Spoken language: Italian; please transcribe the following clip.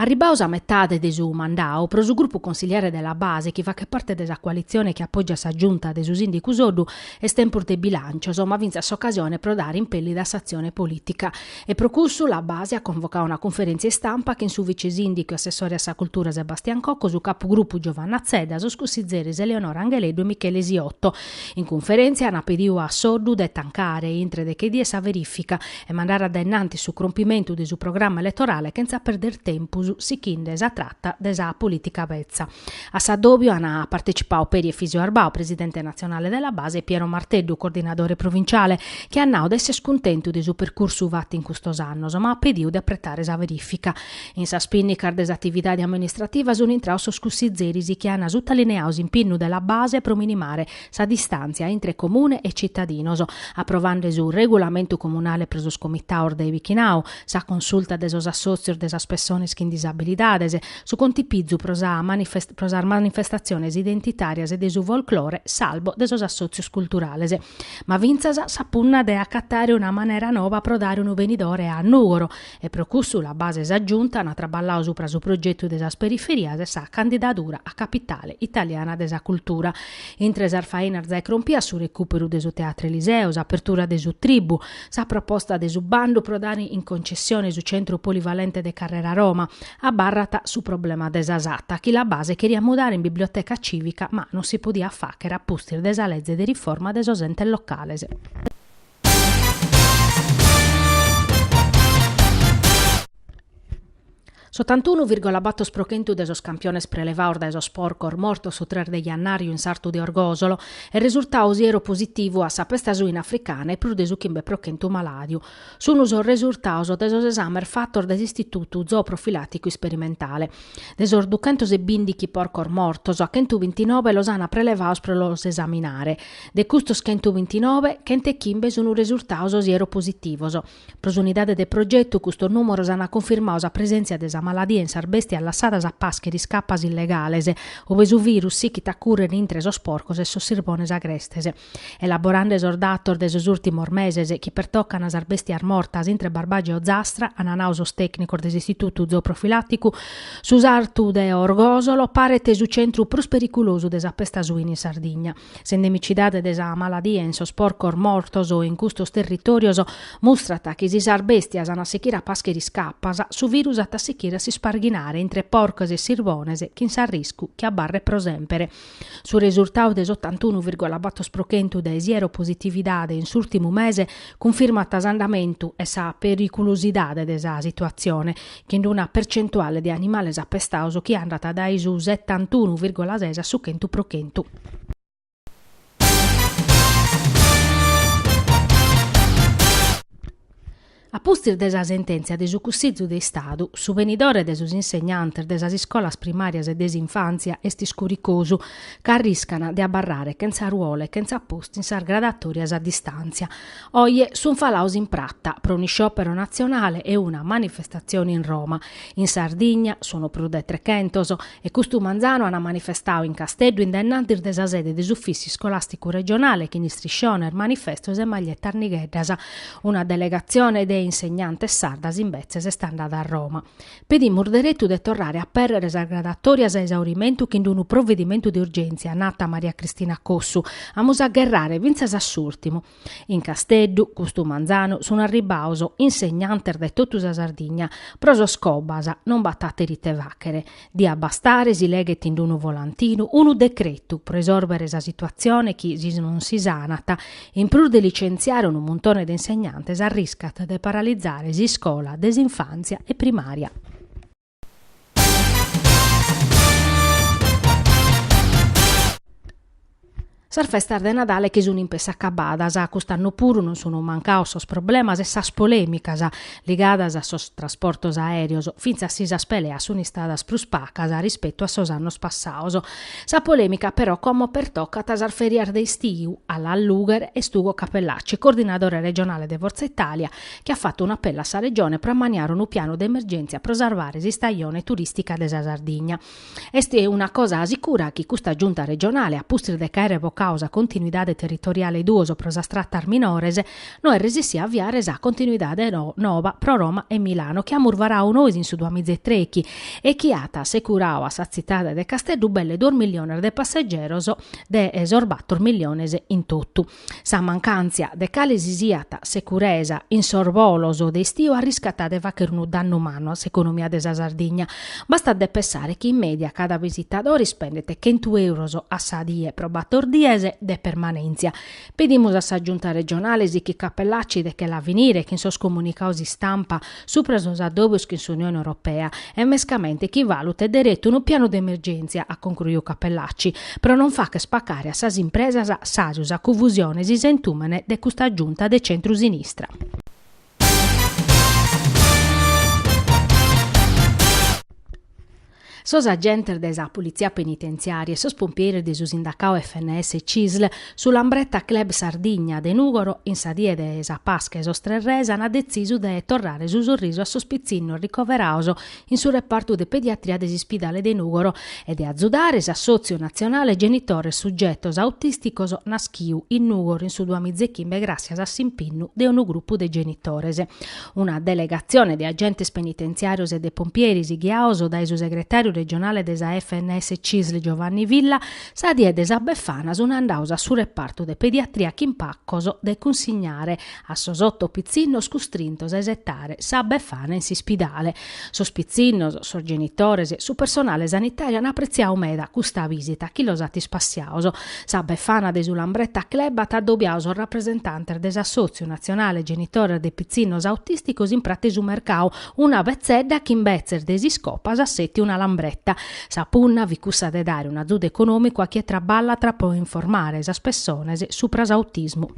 Arribaus a metà de su mandau, pro su gruppo consigliere della base, chi fa che parte della coalizione che appoggia sa giunta de su sindicus oddu, e tempur de bilancio, ma vinza s'occasione pro dare impelli da s'azione politica. E pro cussu la base ha convocato una conferenza stampa che in su vice sindico e assessore a sa cultura Sebastian Cocco, su capogruppo Giovanna Zedda, su Scussizeris Eleonora Angeleddu e Michele Siotto. In conferenza hanno pediu a Soddu de tancare intre de che die sa verifica e mandare addennanti su crompimento de su programma elettorale che senza perder tempo si chinde esa tratta desa politica vezza. A Saddobio hanno partecipato Peri e Fisio Arbao, presidente nazionale della base, e Piero Marteddu, coordinatore provinciale, che hanno d'esse scontento di su percorso vatti in questos annos, ma ha pediu di apprettare esa verifica. In sa spinnicar des attività di amministrativa sono intrauso scussizerisi che hanno sottolineato in pinnu della base pro minimare sa distanza entre comune e cittadinoso, approvando su regolamento comunale preso scomittaur dei Vichinau, sa consulta desos assozios des personas con disabilidades, su contipizzu prosar manifestazioni identitarias e de su folklore, salvo de sos assozios culturales. Ma vinzas sapunna de accattare una manera nova pro dare un venidore a Nuoro, e pro cussu la base s'aggiunta ha traballau supra su progetto de sas periferias e sa candidatura a capitale italiana de sa cultura. Intre sarfaina zai crompia su recupero de su teatro Eliseus, apertura de su tribu, sa proposta de su bando pro dare in concessione su centro polivalente de Carrera Roma, a barrata su problema desasatta, chi la base queria mudare in biblioteca civica, ma non si podia fa che rappustir desa legge di riforma desos entes locales. S'81,4% desos campiones prelevaur da esos porcor morto su 3 de Iannariu in sartu de Orgosolo e risultau siero positivo a sa pesta suina africana e pro desu chimbe prochentu maladiu. Sono so risultaus desos esamer fattor des istitutu zooprofilatico sperimentale. Desor 220 porcor mortos a 129 los ana prelevaus pro los esaminare. De custos 129, chente chimbe sono risultaus siero positivos. Pro unidade de progetto custo numero ana confermaus a presenza de maladia in sarbesti allassadas a pascheris cappas illegales, ove su virus sichita curren intre esos porcos e sos sirbones agrestese. Elaborando esordator de esos ultimos meses, chi pertoccan a sarbesti mortas intre Barbagia o Zastra, ananausos tecnicos des istitutu zooprofilatticu, su sartu de Orgosolo, parete su centru prus periculosu des pesta suina in Sardigna. S'endemicidade des maladia in sos porcos mortos o in custos territorios mostrata che si sarbestias ana sechira pascheris cappas, su virus atta sechira si sparghinare intre porcos e sirbones che in riscu che abbarre prosempere. Su risultau des 81,4% de siero positividade in s'ultimu mese conferma tasandamentu e sa periculosidade de sa situazione, che in una percentuale di animales appestauso che è andata dai su 71,6 su 100%. A pustir desa sentenza de su cussizzu de Stadu, su venidore de sus insegnantes de sas iscolas primarias e desinfanzia est iscuricosu, che arriscana de abbarrare chenza ruole, chenza posti in sar gradatorias a distanza. Oie sun falaus in pratta, pro un sciopero nazionale e una manifestazione in Roma. In Sardigna sono prude 300 e custu Manzano hanno manifestau in Casteddu indennantir de sa sede des uffici scolastico regionale che in striscioner manifestos e maglietta arnigheddas. Una delegazione de insegnantes sardas in Bezzes e sta andata a Roma. Pedi murderettu de torrare a perrere sa gradatorias a esaurimento che in un provvedimento di urgenza nata Maria Cristina Cossu, amus a gherrare vinzas assurtimo. In Casteddu, custu Manzano, sono arribauso insegnanter de tottu sa Sardigna, proso scobasa, non battate rite vacchere. Di abbastare si leghet in unu volantino unu decretu pro esorbere sa situazione chi non si sanata, in pur de licenziare un montone de insegnantes arriscat de paralizzare si scola, desinfanzia e primaria. Sar festa de Nadale che sono in pessa accabadas, a quest'anno puru non sono mancaos sos problemas e sas polemicas ligadas a sos trasportos aereos, finza si sas peleas sono stadas prus pacas rispetto a sos annos passaos. Sa polemica però come pertocca a sar feriar de istiu alla Luger e Stugo Capellacci, coordinatore regionale de Forza Italia, che ha fatto un appello a sa regione per maniare un piano d'emergenza per salvare si stagione turistica de sa Sardigna. Est è una cosa sicura che questa giunta regionale a pustir de che revocare causa continuidade territoriale duoso prosa strattar minorese, no è resissi avviare esa continuidade nova pro Roma e Milano, che amurvarà unois in su 2003 e chi ha assicurao a sazitada de Casteddu belle 2 milioni de passeggeri de esorbator miliones in tutto. Sa mancanzia de calesi siata securesa in sorvoloso de stio a riscattare vacher un danno umano all'economia della Sardegna. Basta de pensare che in media cada visitatore spendete 100 euro a sadie probator diese de permanenza. Pedimus a sa giunta regionale si chi cappellacci de che l'avvenire che in sos comunicausi stampa su presos adobus che in su Unione Europea e mescamente chi valute diretto un piano d'emergenza a concluiu cappellacci, però non fa che spaccare a sas impresas a sasius a confusione si sentumene de custa giunta de centro-sinistra. Sos agenti della polizia penitenziaria e sos pompieri de su sindacao FNS e CISL sull'ambretta Club Sardigna de Nugoro in sadie de esa Pasca e sos Trerresa hanno deciso de tornare su sorriso a sos pizzino ricoverato in su reparto de pediatria dell'ospedale de Nugoro e de azzudare a Sozio Nazionale Genitores Suggettos Autisticos Naschiu in Nugoro in su 2015 grazie a s'impinnu de un gruppo de genitores. Una delegazione di agenti penitenziarios e de pompieri ghiaoso dai su segretario regionale desa FNS CISL Giovanni Villa sa die desa Befana un'andausa su reparto de pediatria chimpaccoso de consignare a sos 8 pizzinnos custrintos a esettare sa Befana in spidale. Sos pizzinnos, sos genitores e su personale sanitario hanno apprezziato meda custa visita chi lo sati spassiaoso. Sa Befana de sull'ambretta club ha addobbiato il rappresentante dell'Assozio Nazionale Genitore de Pizzinnos Autisticos in prate su mercao una vezzedda che in bezzer desi scopas assetti una lambretta. Sa punna vi cussa de dare un azzudo economico a chi traballa tra po' informare esas persones su pras autismo.